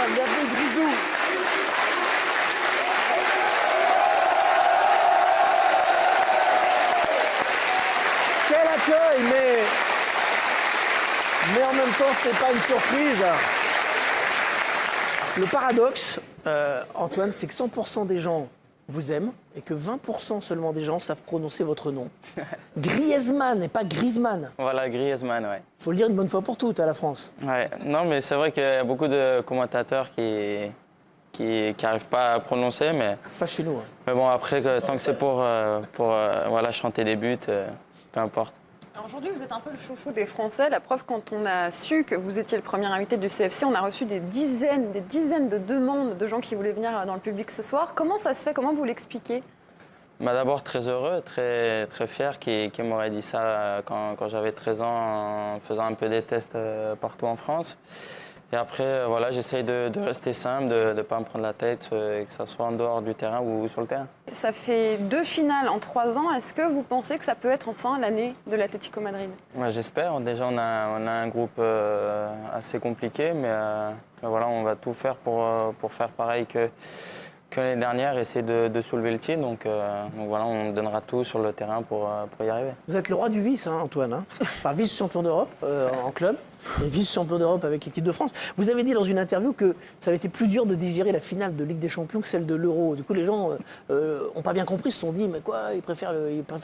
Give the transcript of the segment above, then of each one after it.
Antoine, bienvenue Grisou. Quel accueil, mais en même temps, ce n'est pas une surprise. Le paradoxe, Antoine, c'est que 100% des gens vous aiment et que 20% seulement des gens savent prononcer votre nom. Griezmann et pas Griezmann. Voilà, Griezmann, ouais. Faut le dire une bonne fois pour toutes à la France. Ouais, non, mais c'est vrai qu'il y a beaucoup de commentateurs qui n'arrivent pas à prononcer, mais Pas chez nous. Hein. mais bon, après, tant que c'est pour voilà, chanter des buts, peu importe. Alors aujourd'hui, vous êtes un peu le chouchou des Français. La preuve, quand on a su que vous étiez le premier invité du CFC, on a reçu des dizaines de demandes de gens qui voulaient venir dans le public ce soir. Comment ça se fait? Comment vous l'expliquez? Bah, d'abord, très heureux, très fier qu'il m'aurait dit ça quand j'avais 13 ans, en faisant un peu des tests partout en France. Et après, voilà, j'essaye de rester simple, de ne pas me prendre la tête, que ce soit en dehors du terrain ou sur le terrain. Ça fait 2 finales en 3 ans. Est-ce que vous pensez que ça peut être enfin l'année de l'Atlético Madrid? Ouais, j'espère. Déjà, on a un groupe assez compliqué, mais voilà, on va tout faire pour faire pareil que l'année dernière, essayer de soulever le titre. Donc voilà, on donnera tout sur le terrain pour y arriver. Vous êtes le roi du vice, hein, Antoine. Hein, enfin, vice-champion d'Europe en club et vice-champion d'Europe avec l'équipe de France. Vous avez dit dans une interview que ça avait été plus dur de digérer la finale de Ligue des Champions que celle de l'Euro. Du coup, les gens n'ont pas bien compris, ils se sont dit, mais quoi, il préfère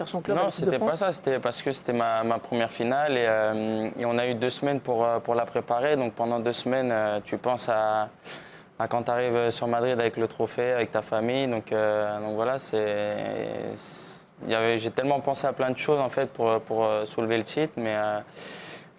son club à Non, l'équipe de c'était France? pas ça. C'était parce que c'était ma première finale et on a eu 2 semaines pour la préparer. Donc pendant 2 semaines, tu penses à quand tu arrives sur Madrid avec le trophée, avec ta famille. Donc voilà, j'ai tellement pensé à plein de choses en fait pour soulever le titre, mais à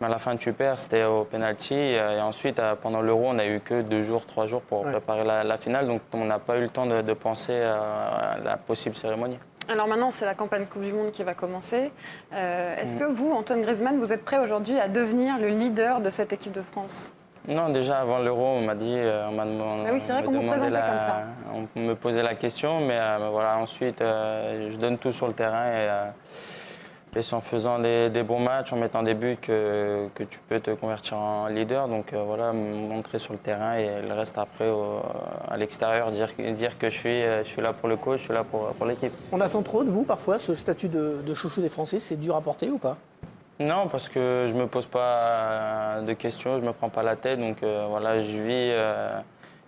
la fin tu perds, c'était au penalty. Et ensuite, pendant l'Euro, on n'a eu que 2 jours, 3 jours pour préparer la finale. Donc on n'a pas eu le temps de penser à la possible cérémonie. Alors maintenant, c'est la campagne Coupe du Monde qui va commencer. Est-ce que vous, Antoine Griezmann, vous êtes prêt aujourd'hui à devenir le leader de cette équipe de France? Non, déjà avant l'Euro, on m'a dit, Ah oui, c'est vrai qu'on vous présentait comme ça. On me posait la question, mais voilà, ensuite, je donne tout sur le terrain et c'est en faisant des bons matchs, en mettant des buts que tu peux te convertir en leader. Donc voilà, montrer sur le terrain et le reste après à l'extérieur, dire que je suis là pour le coach, je suis là pour l'équipe. On attend trop de vous parfois, ce statut de chouchou des Français, c'est dur à porter ou pas? Non, parce que je ne me pose pas de questions, je ne me prends pas la tête. Donc voilà, je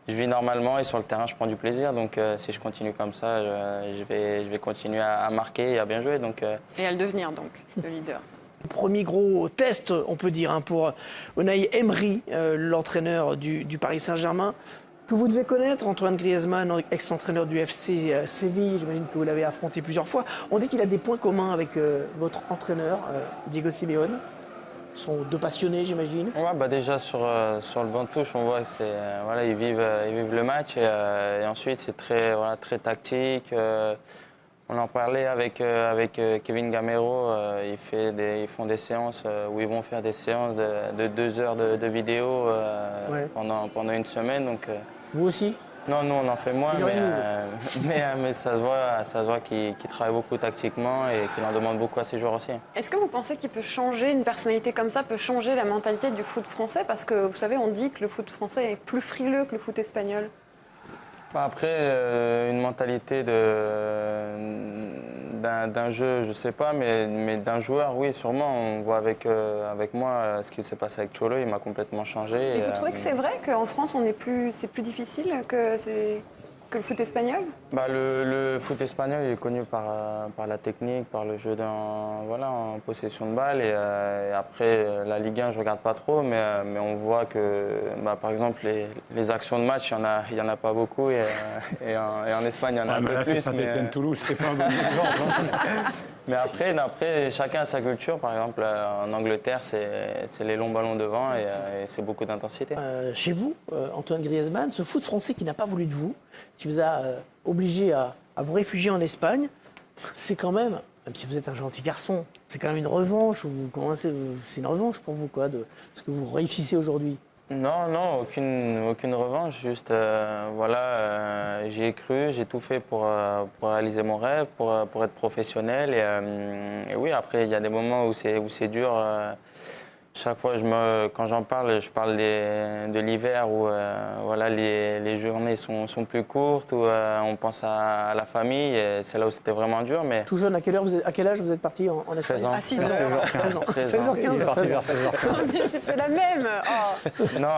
vis normalement et sur le terrain, je prends du plaisir. Donc si je continue comme ça, je vais continuer à marquer et à bien jouer. Donc, Et à le devenir, donc, le leader. Premier gros test, on peut dire, hein, pour Unai Emery, l'entraîneur du Paris Saint-Germain, que vous devez connaître, Antoine Griezmann, ex-entraîneur du FC Séville. J'imagine que vous l'avez affronté plusieurs fois. On dit qu'il a des points communs avec votre entraîneur, Diego Simeone. Ils sont 2 passionnés, j'imagine. Ouais, bah déjà sur le banc de touche, on voit que voilà, ils vivent le match et ensuite c'est très tactique. On en parlait avec Kevin Gamero. Ils font des séances où ils vont faire des séances de 2 heures de vidéo pendant une semaine. Donc, Vous aussi? non, nous on en fait moins, 1h30. mais ça se voit qu'il travaille beaucoup tactiquement et qu'il en demande beaucoup à ses joueurs aussi. Est-ce que vous pensez qu'il peut changer, une personnalité comme ça peut changer la mentalité du foot français? Parce que vous savez, on dit que le foot français est plus frileux que le foot espagnol. Après, une mentalité d'un jeu, je ne sais pas, mais d'un joueur, oui, sûrement. On voit avec moi ce qui s'est passé avec Cholo, il m'a complètement changé. Et vous trouvez que c'est vrai qu'en France, c'est plus difficile que le foot espagnol? Bah, le foot espagnol il est connu par la technique, par le jeu en possession de balle. Et après, la Ligue 1, je ne regarde pas trop, mais on voit que, par exemple, les actions de match, il n'y en a pas beaucoup. Et en Espagne, il y en a un peu plus. Saint-Étienne-Toulouse, c'est pas un bon exemple. Mais après, chacun a sa culture. Par exemple, en Angleterre, c'est les longs ballons devant et c'est beaucoup d'intensité. Chez vous, Antoine Griezmann, ce foot français qui n'a pas voulu de vous, qui vous a obligé à vous réfugier en Espagne, c'est quand même si vous êtes un gentil garçon, c'est quand même une revanche. C'est une revanche pour vous, quoi, de ce que vous réussissez aujourd'hui. Non, aucune revanche. Juste, j'y ai cru, j'ai tout fait pour réaliser mon rêve, pour être professionnel. Et oui, après, il y a des moments où c'est dur. chaque fois, quand j'en parle, je parle de l'hiver où voilà, les journées sont plus courtes, où on pense à la famille. Et c'est là où c'était vraiment dur. Mais Tout jeune, à quel âge vous êtes parti en Espagne? 13 ans. À 6 heures. 13 ans. 13 ans. 16h15. Il est parti vers 16h. J'ai fait la même. Oh. Non,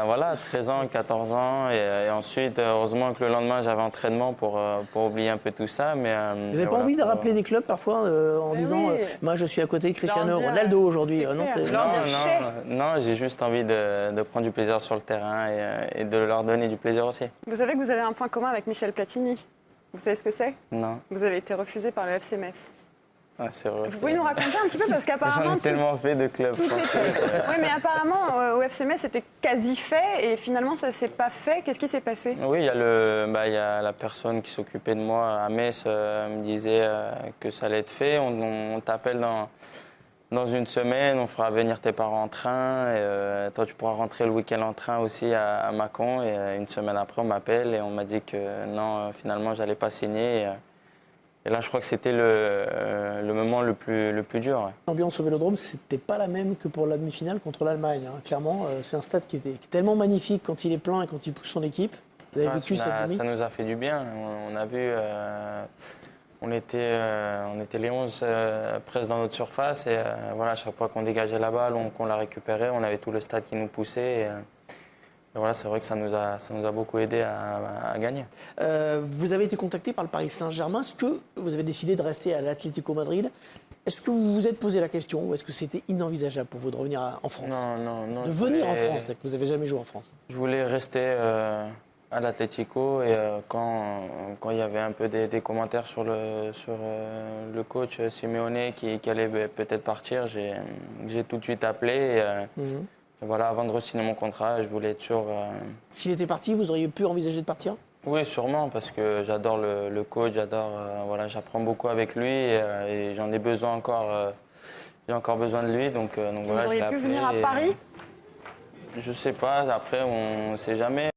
voilà, 13 ans, 14 ans. Et ensuite, heureusement que le lendemain, j'avais entraînement pour oublier un peu tout ça. Mais, Vous n'avez pas envie de rappeler des clubs parfois en Mais disant oui. moi je suis à côté de Cristiano Leur dire, Ronaldo aujourd'hui. c'est Non, clair. c'est- Leur dire, chef. Non, j'ai juste envie de prendre du plaisir sur le terrain et de leur donner du plaisir aussi. Vous savez que vous avez un point commun avec Michel Platini. Vous savez ce que c'est? Non, Vous avez été refusé par le FC Metz. c'est vrai. Vous pouvez nous raconter un petit peu parce J'en qu'apparemment ai tellement fait de clubs tout français. était... Oui, mais apparemment au FC Metz c'était quasi fait et finalement ça s'est pas fait. Qu'est-ce qui s'est passé? Oui, il y a la personne qui s'occupait de moi à Metz me disait que ça allait être fait. On t'appelle dans une semaine, on fera venir tes parents en train. Et, toi, tu pourras rentrer le week-end en train aussi à Mâcon. Et une semaine après, on m'appelle et on m'a dit que non, finalement, j'allais pas signer. Et là, je crois que c'était le moment le plus dur. Ouais. L'ambiance au Vélodrome, c'était pas la même que pour la demi-finale contre l'Allemagne. Hein. Clairement, c'est un stade qui est tellement magnifique quand il est plein et quand il pousse son équipe. Vous avez Ouais, vécu cette demi? ça nous a fait du bien. On a vu, on était les 11 presque dans notre surface. Et voilà, à chaque fois qu'on dégageait la balle, qu'on la récupérait, on avait tout le stade qui nous poussait. Et voilà, c'est vrai que ça nous a beaucoup aidé à gagner. Vous avez été contacté par le Paris Saint-Germain. Est-ce que vous avez décidé de rester à l'Atlético Madrid? Est-ce que vous vous êtes posé la question ou est-ce que c'était inenvisageable pour vous de revenir en France? Non. De venir en France, c'est-à-dire que vous n'avez jamais joué en France. Je voulais rester à l'Atlético et quand il y avait un peu des commentaires sur le coach Simeone qui allait peut-être partir, j'ai tout de suite appelé. Et voilà, avant de re-signer mon contrat, je voulais être sûr. S'il était parti, vous auriez pu envisager de partir? Oui, sûrement, parce que j'adore le coach, voilà, j'apprends beaucoup avec lui et j'en ai besoin encore. J'ai encore besoin de lui, donc Vous voilà, je l'ai auriez pu appelé venir à et- Paris? Je sais pas, après on ne sait jamais.